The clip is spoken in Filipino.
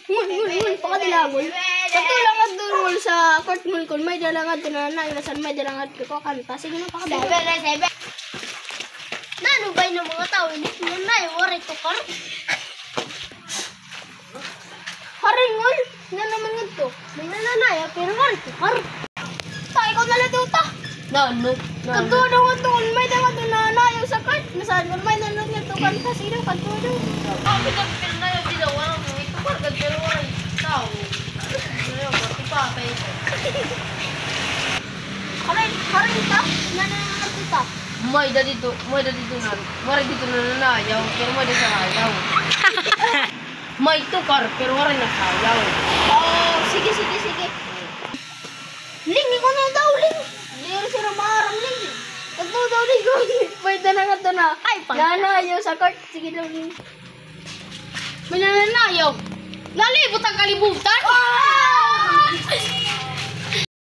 Ngul, pakadilangol. Katulangad doon ngul sa court ngul kung may dalangad doon na nailasan, may dalangad ko kanta. Sige na pakadilangol. Nanubay ng mga tao, hindi mo na yung waray to kar. Haring ngul, nga naman nga to. May nananaya, pero waray to kar. Ta, ikaw naladuta. No. Katulong nga to, may dalangad doon na nayaw sa court. Nasaan may nanod nga to kanta. Sige na, katulong. Bakit ang pinanayaw din ako? Walang ito kargad, pero waray tao. Ngayon, mati pa, kayo. Haring ta, nananayang kita. May da dito na. Waray dito na nanayaw, pero may da sa ayaw. May tukar, pero waray na sayaw. Oh, sige. Ling, ikaw na daw, Ling. Hindi rin sila maharang, Ling. Ito daw, Ling. Pwede na nga ito na. Ay, nanayaw sa court. Sige daw, Ling. May nananayaw. Nalibot ang kalibutan.